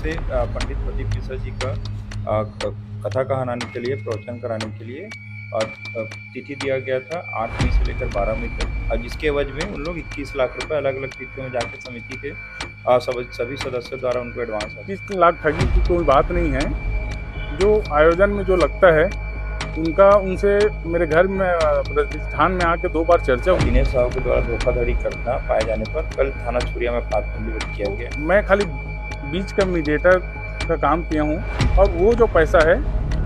उनसे पंडित प्रदीप मिश्रा जी का कथा कहानी के लिए प्रवचन कराने के लिए तिथि दिया गया था 8 मई से लेकर 12 मई तक, और जिसके एवज में उन लोग 21 लाख रुपए अलग अलग तिथियों में जाकर समिति के सभी सदस्यों द्वारा उनको एडवांस 21 लाख ठगी की कोई बात नहीं है। जो आयोजन में जो लगता है उनका उनसे मेरे घर में प्रतिष्ठान में आके 2 बार चर्चा हुई। दिनेश साहू के द्वारा धोखाधड़ी करना पाए जाने पर कल थाना छुरिया में पंजीबद्ध किया गया। मैं खाली बीच का मीडिएटर का काम किया हूँ और वो जो पैसा है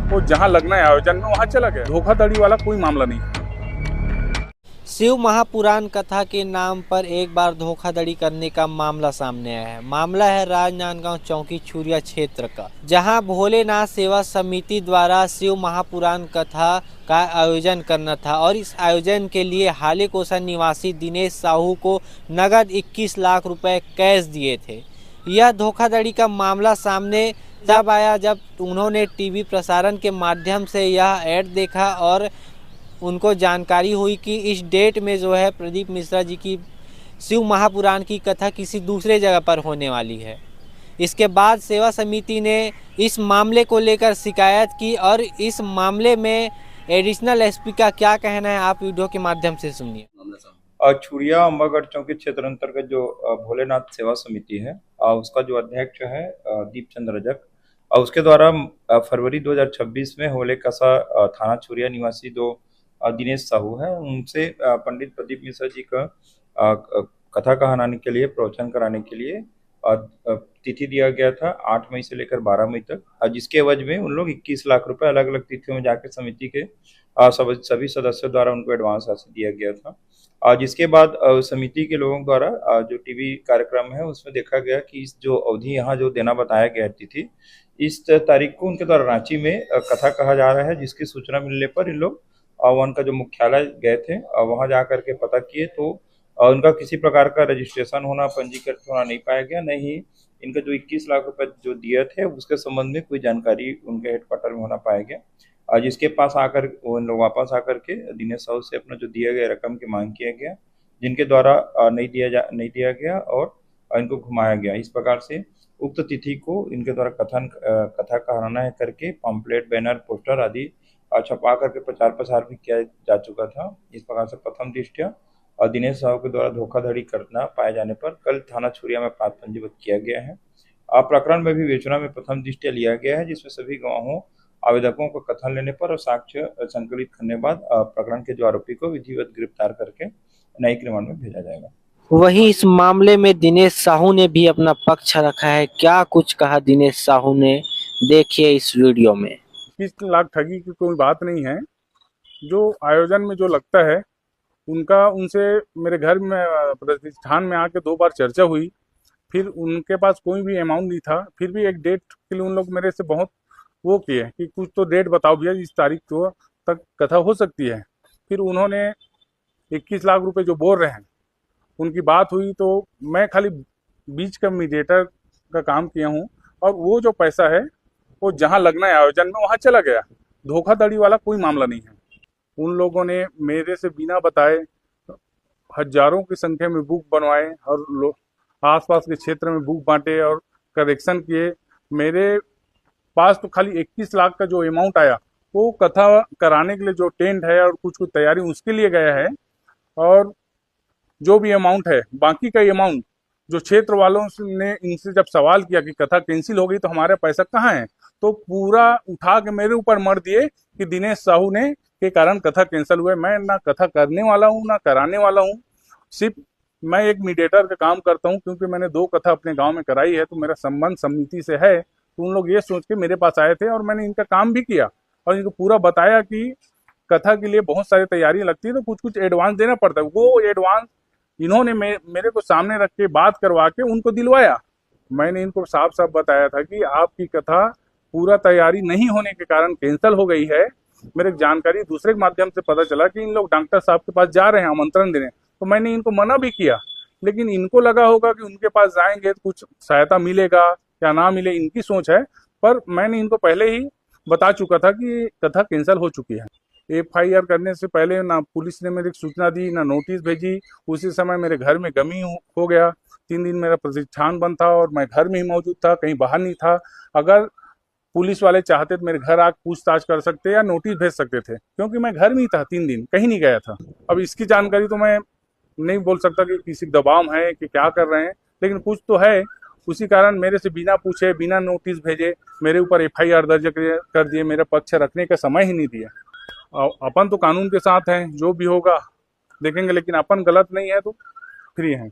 वो जहाँ लगना है आयोजन में वहाँ चला गया। धोखाधड़ी वाला कोई मामला नहीं है। शिव महापुराण कथा के नाम पर एक बार धोखाधड़ी करने का मामला सामने आया है। मामला है राजनांदगांव चौकी छुरिया क्षेत्र का, जहां भोलेनाथ सेवा समिति द्वारा शिव महापुराण कथा का आयोजन करना था और इस आयोजन के लिए हाले कोसा निवासी दिनेश साहू को नगद 21 लाख रुपए कैश दिए थे। यह धोखाधड़ी का मामला सामने तब आया जब उन्होंने टीवी प्रसारण के माध्यम से यह ऐड देखा और उनको जानकारी हुई कि इस डेट में जो है प्रदीप मिश्रा जी की शिव महापुराण की कथा किसी दूसरे जगह पर होने वाली है। इसके बाद सेवा समिति ने इस मामले को लेकर शिकायत की और इस मामले में एडिशनल एसपी का क्या कहना है आप वीडियो के माध्यम से सुनिए। छुरिया अम्बागढ़ चौकी क्षेत्र अंतर्गत जो भोलेनाथ सेवा समिति है उसका जो अध्यक्ष है दीप चंद्र रजक, उसके द्वारा फरवरी 2026 में होले कसा थाना छुरिया निवासी दो दिनेश साहू है, उनसे पंडित प्रदीप मिश्रा जी का कथा कहानी के लिए प्रवचन कराने के लिए तिथि दिया गया था 8 मई से लेकर 12 मई तक, जिसके एवज में उन लोग 21 लाख रुपए अलग अलग तिथियों में जाकर समिति के सभी सदस्यों द्वारा उनको एडवांस राशि दिया गया था। जिसके बाद समिति के लोगों द्वारा जो टीवी कार्यक्रम है उसमें देखा गया कि इस जो अवधि यहाँ जो देना बताया गया तिथि, इस तारीख को उनके द्वारा रांची में कथा कहा जा रहा है, जिसकी सूचना मिलने पर इन लोग वन का जो मुख्यालय गए थे, वहां जा करके पता किए तो उनका किसी प्रकार का रजिस्ट्रेशन होना, पंजीकृत होना नहीं पाया गया, नहीं ही इनका जो 21 लाख रुपए जो दिए थे उसके संबंध में कोई जानकारी उनके हेडक्वार्टर में होना पाया गया। जिसके पास आकर वो लोग वापस आकर के दिनेश साहू से अपना जो दिया गया रकम की मांग किया गया, जिनके द्वारा नहीं दिया गया और इनको घुमाया गया। इस प्रकार से उक्त तिथि को इनके द्वारा कथा कहाना करके पम्पलेट, बैनर, पोस्टर आदि छपा करके प्रचार प्रसार भी किया जा चुका था। इस प्रकार से प्रथम दृष्टया दिनेश साहू के द्वारा धोखाधड़ी करना पाए जाने पर कल थाना छुरिया में पंजीबद्ध किया गया है। प्रकरण में भी विवेचना में प्रथम दृष्टया लिया गया है, जिसमें सभी गवाहों आवेदकों को कथन लेने पर और साक्ष्य संकलित करने बाद प्रकरण के जो आरोपी को विधिवत गिरफ्तार करके न्यायिक रिमांड में भेजा जाएगा। वहीं इस मामले में दिनेश साहू ने भी अपना पक्ष रखा है। क्या कुछ कहा दिनेश साहू ने, देखिए इस वीडियो में। 21 लाख ठगी की कोई बात नहीं है। जो आयोजन में जो लगता है उनका उनसे मेरे घर में प्रतिष्ठान में आके 2 बार चर्चा हुई। फिर उनके पास कोई भी अमाउंट नहीं था, फिर भी एक डेट के लिए उन लोग मेरे से बहुत वो किए कि कुछ तो डेट बताओ भैया, इस तारीख को तक कथा हो सकती है। फिर उन्होंने 21 लाख रुपए जो बोल रहे हैं उनकी बात हुई तो मैं खाली बीच का मीडिएटर का काम किया हूँ और वो जो पैसा है वो जहाँ लगना है आयोजन में वहाँ चला गया। धोखाधड़ी वाला कोई मामला नहीं है। उन लोगों ने मेरे से बिना बताए हजारों की संख्या में बुक बनवाए और आसपास के क्षेत्र में बुक बांटे और करेक्शन किए। मेरे पास तो खाली 21 लाख का जो अमाउंट आया वो कथा कराने के लिए जो टेंट है और कुछ तैयारी उसके लिए गया है, और जो भी अमाउंट है बाकी का अमाउंट जो क्षेत्र वालों ने इनसे जब सवाल किया कि कथा कैंसिल हो गई तो हमारा पैसा कहाँ है, तो पूरा उठा के मेरे ऊपर मर दिए कि दिनेश साहू ने के कारण कथा कैंसिल हुआ। मैं ना कथा करने वाला हूँ ना कराने वाला हूँ, सिर्फ मैं एक मीडिएटर का काम करता हूँ। क्योंकि मैंने 2 कथा अपने गांव में कराई है तो मेरा संबंध समिति से है, तो उन लोग ये सोच के मेरे पास आए थे और मैंने इनका काम भी किया और इनको पूरा बताया कि कथा के लिए बहुत सारी तैयारी लगती है तो कुछ कुछ एडवांस देना पड़ता है। वो एडवांस इन्होंने मेरे को सामने रख के बात करवा के उनको दिलवाया। मैंने इनको साफ साफ बताया था कि आपकी कथा पूरा तैयारी नहीं होने के कारण कैंसिल हो गई है। मेरे जानकारी दूसरे के माध्यम से पता चला कि इन लोग डॉक्टर साहब के पास जा रहे हैं आमंत्रण देने, तो मैंने इनको मना भी किया, लेकिन इनको लगा होगा कि उनके पास जाएंगे तो कुछ सहायता मिलेगा या ना मिले, इनकी सोच है। पर मैंने इनको पहले ही बता चुका था कि कथा कैंसिल हो चुकी है। FIR करने से पहले ना पुलिस ने मेरी सूचना दी ना नोटिस भेजी। उसी समय मेरे घर में गमी हो गया। 3 दिन मेरा प्रतिष्ठान बंद था और मैं घर में ही मौजूद था, कहीं बाहर नहीं था। अगर पुलिस वाले चाहते तो मेरे घर आके पूछताछ कर सकते या नोटिस भेज सकते थे, क्योंकि मैं घर में ही था, 3 दिन कहीं नहीं गया था। अब इसकी जानकारी तो मैं नहीं बोल सकता कि किसी दबाव है कि क्या कर रहे हैं, लेकिन कुछ तो है। उसी कारण मेरे से बिना पूछे, बिना नोटिस भेजे मेरे ऊपर एफआईआर दर्ज कर दिए, मेरा पक्ष रखने का समय ही नहीं दिया। अपन तो कानून के साथ हैं, जो भी होगा देखेंगे, लेकिन अपन गलत नहीं है तो फ्री हैं।